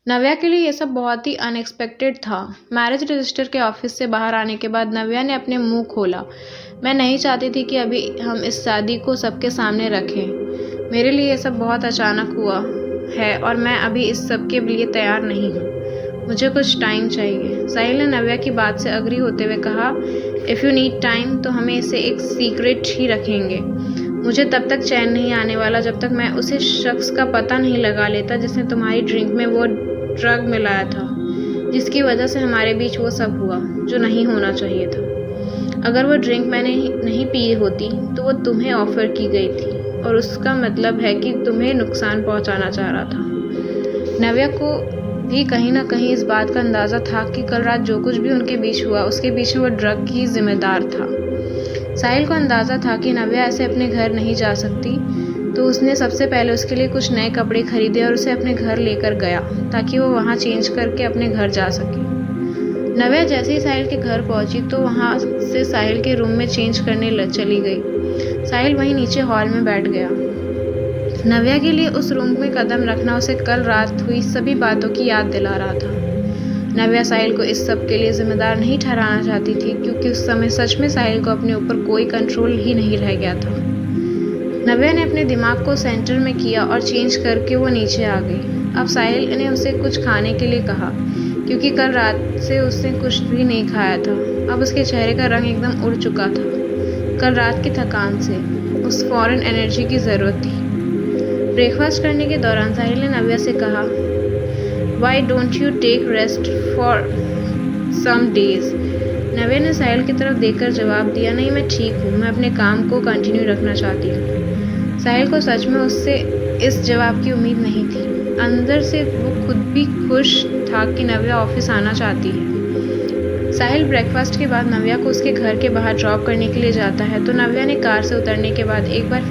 नव्या के लिए ये सब बहुत ही अनएक्सपेक्टेड था। मैरिज रजिस्टर के ऑफिस से बाहर आने के बाद नव्या ने अपने मुंह खोला। मैं नहीं चाहती थी कि अभी हम इस शादी को सबके सामने रखें। मेरे लिए ये सब बहुत अचानक हुआ है और मैं अभी इस सब के लिए तैयार नहीं हूँ। मुझे कुछ टाइम चाहिए। साहिल ने नव्या की बात से अग्री होते हुए कहा, इफ़ यू नीड टाइम तो हमें इसे एक सीक्रेट ही रखेंगे। मुझे तब तक चैन नहीं आने वाला जब तक मैं उस शख्स का पता नहीं लगा लेता जिसने तुम्हारी ड्रिंक में वो ड्रग मिलाया था, जिसकी वजह से हमारे बीच वो सब हुआ जो नहीं होना चाहिए था। अगर वो ड्रिंक मैंने नहीं पी होती तो वो तुम्हें ऑफर की गई थी और उसका मतलब है कि तुम्हें नुकसान पहुंचाना चाह रहा था। नव्या को भी कहीं ना कहीं इस बात का अंदाज़ा था कि कल रात जो कुछ भी उनके बीच हुआ उसके पीछे वो ड्रग ही जिम्मेदार था। साहिल को अंदाज़ा था कि नव्या ऐसे अपने घर नहीं जा सकती, तो उसने सबसे पहले उसके लिए कुछ नए कपड़े खरीदे और उसे अपने घर लेकर गया ताकि वो वहाँ चेंज करके अपने घर जा सके। नव्या जैसे ही साहिल के घर पहुंची तो वहाँ से साहिल के रूम में चेंज करने चली गई। साहिल वहीं नीचे हॉल में बैठ गया। नव्या के लिए उस रूम में कदम रखना उसे कल रात हुई सभी बातों की याद दिला रहा था। नव्या साहिल को इस सब के लिए जिम्मेदार नहीं ठहराना चाहती थी क्योंकि उस समय सच में साहिल को अपने ऊपर कोई कंट्रोल ही नहीं रह गया था। नव्या ने अपने दिमाग को सेंटर में किया और चेंज करके वो नीचे आ गई। अब साहिल ने उसे कुछ खाने के लिए कहा क्योंकि कल रात से उसने कुछ भी नहीं खाया था। अब उसके चेहरे का रंग एकदम उड़ चुका था। कल रात की थकान से उस फॉरेन एनर्जी की ज़रूरत थी। ब्रेकफास्ट करने के दौरान साहिल ने नव्या से कहा, why don't you take rest for some days. Navya ने साहिल की तरफ देखकर जवाब दिया, नहीं मैं ठीक हूँ, मैं अपने काम को कंटिन्यू रखना चाहती हूँ। साहिल को सच में उससे इस जवाब की उम्मीद नहीं थी। अंदर से वो खुद भी खुश था कि नव्या ऑफिस आना चाहती है। साहिल ब्रेकफास्ट के बाद नव्या को उसके घर के बाहर ड्रॉप करने के लिए जाता है तो नव्या ने कार से उतरने के बाद एक बार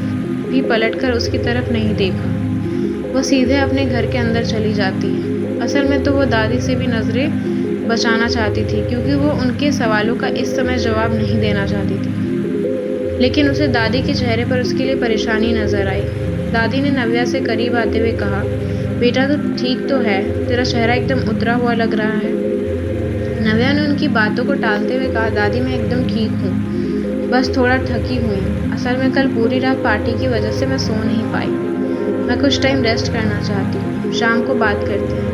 भी पलटकर उसकी तरफ नहीं देखा। वो सीधे अपने घर के अंदर चली जाती है। असल में तो वो दादी से भी नज़रें बचाना चाहती थी क्योंकि वो उनके सवालों का इस समय जवाब नहीं देना चाहती थी, लेकिन उसे दादी के चेहरे पर उसके लिए परेशानी नजर आई। दादी ने नव्या से करीब आते हुए कहा, बेटा तू ठीक तो है, तेरा चेहरा एकदम उतरा हुआ लग रहा है। नव्या ने उनकी बातों को टालते हुए कहा, दादी मैं एकदम ठीक हूँ, बस थोड़ा थकी हुई हूँ। असल में कल पूरी रात पार्टी की वजह से मैं सो नहीं पाई। मैं कुछ टाइम रेस्ट करना चाहती हूँ, शाम को बात करते हैं।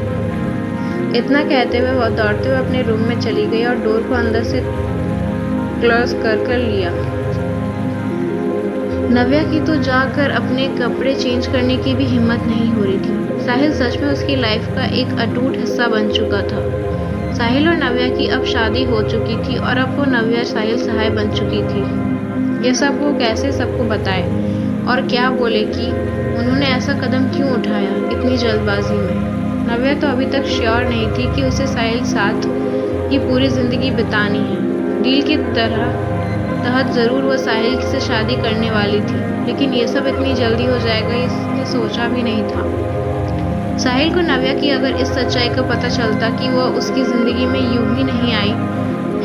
इतना कहते हुए वो दौड़ते हुए अपने रूम में चली गई और डोर को अंदर से क्लोज कर लिया। नव्या की तो जाकर अपने कपड़े चेंज करने की भी हिम्मत नहीं हो रही थी। साहिल सच में उसकी लाइफ का एक अटूट हिस्सा बन चुका था। साहिल और नव्या की अब शादी हो चुकी थी और अब वो नव्या साहिल सहाय बन चुकी थी। ये सब वो कैसे सबको बताए और क्या बोले कि उन्होंने ऐसा कदम क्यों उठाया इतनी जल्दबाजी में। नव्या तो अभी तक श्योर नहीं थी कि उसे साहिल साथ ही पूरी ज़िंदगी बितानी है। डील की तहत ज़रूर वो साहिल से शादी करने वाली थी, लेकिन ये सब इतनी जल्दी हो जाएगा इसने सोचा भी नहीं था। साहिल को नव्या की अगर इस सच्चाई का पता चलता कि वो उसकी ज़िंदगी में यूं ही नहीं आई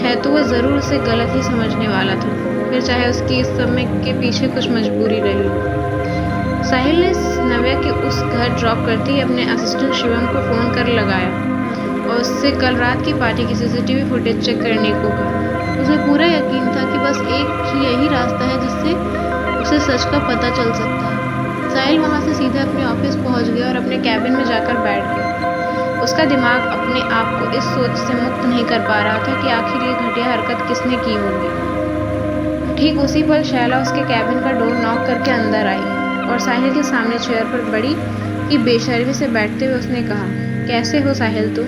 है तो वह ज़रूर उसे गलत ही समझने वाला था, फिर चाहे उसकी इस समय के पीछे कुछ मजबूरी रही। साहिल ने नव्या के उस घर ड्रॉप करते ही अपने असिस्टेंट शिवम को फ़ोन कर लगाया और उससे कल रात की पार्टी की सीसीटीवी फुटेज चेक करने को कहा। उसे पूरा यकीन था कि बस एक ही यही रास्ता है जिससे उसे सच का पता चल सकता है। साहिल वहाँ से सीधे अपने ऑफिस पहुँच गया और अपने कैबिन में जाकर बैठ गया। उसका दिमाग अपने आप को इस सोच से मुक्त नहीं कर पा रहा था कि आखिर ये घटिया हरकत किसने की होगी। ठीक उसी पल शैला उसके कैबिन का डोर नॉक करके अंदर आई और साहिल के सामने चेयर पर बड़ी ही बेशर्मी से बैठते हुए उसने कहा, कैसे हो साहिल तुम?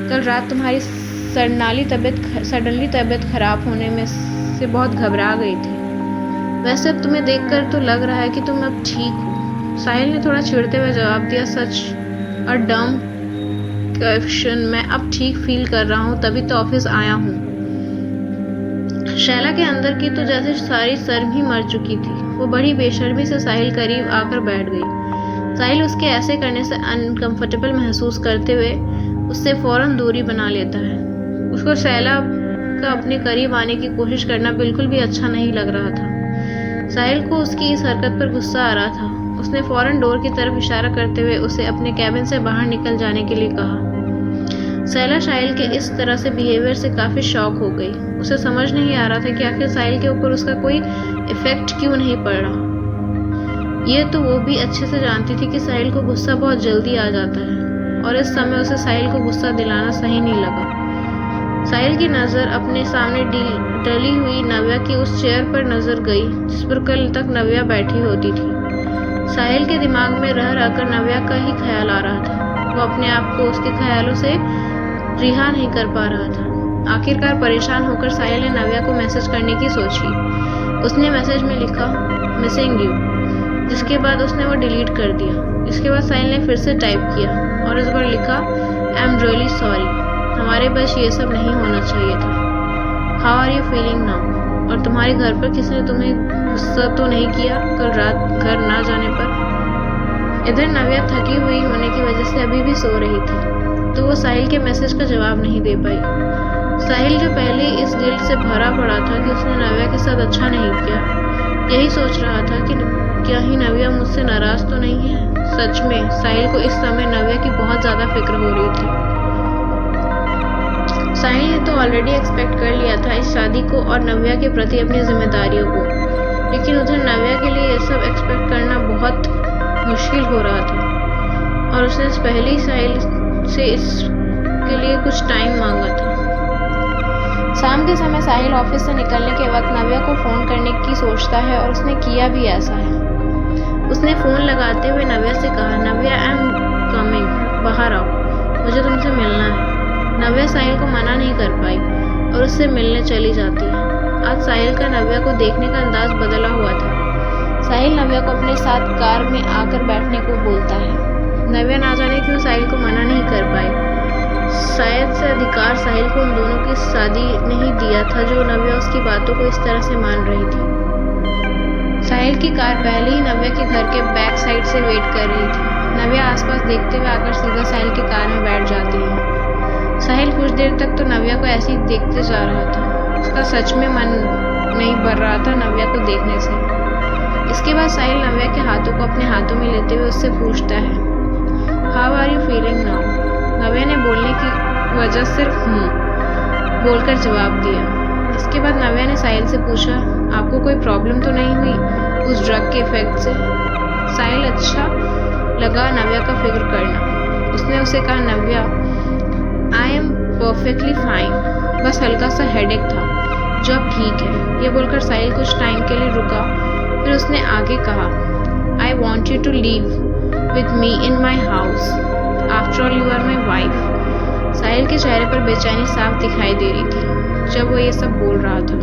कल रात तुम्हारी सडनली तबीयत खराब होने में से बहुत घबरा गई थी। वैसे अब तुम्हें देखकर तो लग रहा है कि तुम अब ठीक हो। साहिल ने थोड़ा चिढ़ते हुए जवाब दिया, सच और डम क्वेश्चन, मैं अब ठीक फील कर रहा हूँ तभी तो ऑफिस आया हूँ। शैला के अंदर की तो जैसे सारी शर्म ही मर चुकी थी। वो बड़ी बेशर्मी से साहिल करीब आकर बैठ गई। साहिल उसके ऐसे करने से अनकंफर्टेबल महसूस करते हुए उससे फौरन दूरी बना लेता है। उसको शैला का अपने करीब आने की कोशिश करना बिल्कुल भी अच्छा नहीं लग रहा था। साहिल को उसकी इस हरकत पर गुस्सा आ रहा था। उसने फौरन डोर की तरफ इशारा करते हुए उसे अपने कैबिन से बाहर निकल जाने के लिए कहा। सैला साहिल के इस तरह से बिहेवियर से काफ़ी शॉक हो गई। उसे समझ नहीं आ रहा था कि आखिर साहिल के ऊपर उसका कोई इफेक्ट क्यों नहीं पड़ रहा। ये तो वो भी अच्छे से जानती थी कि साहिल को गुस्सा बहुत जल्दी आ जाता है और इस समय उसे साहिल को गुस्सा दिलाना सही नहीं लगा। साहिल की नज़र अपने सामने डली हुई नव्या की उस चेयर पर नजर गई जिस पर कल तक नव्या बैठी होती थी। साहिल के दिमाग में रह रहकर नव्या का ही ख्याल आ रहा था। वो अपने आप को उसके ख्यालों से रिहा नहीं कर पा रहा था। आखिरकार परेशान होकर साहिल ने नव्या को मैसेज करने की सोची। उसने मैसेज में लिखा मिसिंग यू, जिसके बाद उसने वो डिलीट कर दिया। इसके बाद साहिल ने फिर से टाइप किया और इस बार लिखा आई एम रियली सॉरी, हमारे बस ये सब नहीं होना चाहिए था। How are you feeling now? और तुम्हारे घर पर किसी ने तुम्हें गुस्सा तो नहीं किया कल रात घर ना जाने पर? इधर नव्या थकी हुई होने की वजह से अभी भी सो रही थी तो वो साहिल के मैसेज का जवाब नहीं दे पाई। साहिल जो पहले इस गिल्ट से भरा पड़ा था कि उसने नव्या के साथ अच्छा नहीं किया, यही सोच रहा था कि क्या ही नव्या मुझसे नाराज तो नहीं है। सच में साहिल को इस समय नव्या की बहुत ज़्यादा फिक्र हो रही थी। साहिल ने तो ऑलरेडी एक्सपेक्ट कर लिया था इस शादी को और नव्या के प्रति अपनी जिम्मेदारियों को, लेकिन उधर नव्या के लिए ये सब एक्सपेक्ट करना बहुत मुश्किल हो रहा था और उसने पहले ही साहिल से इसके लिए कुछ टाइम मांगा था। शाम के समय साहिल ऑफिस से निकलने के वक्त नव्या को फ़ोन करने की सोचता है और उसने किया भी ऐसा है। उसने फ़ोन लगाते हुए नव्या से कहा नव्या आई एम कमिंग, बाहर आओ, मुझे तुमसे मिलना है। नव्या साहिल को मना नहीं कर पाई और उससे मिलने चली जाती है। आज साहिल का नव्या को देखने का अंदाज बदला हुआ था। साहिल नव्या को अपने साथ कार में आकर बैठने को बोलता है। नव्या ना जाने क्यों साहिल को मना नहीं कर पाई। शायद से अधिकार साहिल को उन दोनों की शादी नहीं दिया था जो नव्या उसकी बातों को इस तरह से मान रही थी। साहिल की कार पहले ही नव्या के घर के बैक साइड से वेट कर रही थी। नव्या आसपास देखते हुए आकर सीधा साहिल की कार में बैठ जाती है। साहिल कुछ देर तक तो नव्या को ऐसे ही देखते जा रहा था। उसका सच में मन नहीं भर रहा था नव्या को देखने से। इसके बाद साहिल नव्या के हाथों को अपने हाथों में लेते हुए उससे पूछता है how are you feeling now? Navya ने बोलने की वजह सिर्फ बोलकर जवाब दिया। इसके बाद नव्या ने साहिल से पूछा आपको कोई प्रॉब्लम तो नहीं हुई उस ड्रग के इफेक्ट से? साहिल अच्छा लगा नव्या का फिक्र करना। उसने उसे कहा नव्या आई एम परफेक्टली फाइन, बस हल्का सा हेडेक था जो अब ठीक है। ये बोलकर साहिल कुछ टाइम के लिए रुका, फिर उसने आगे कहा I want you to live with me in my house, after all you are my wife. Sahil के चेहरे पर बेचैनी साफ दिखाई दे रही थी जब वो ये सब बोल रहा था।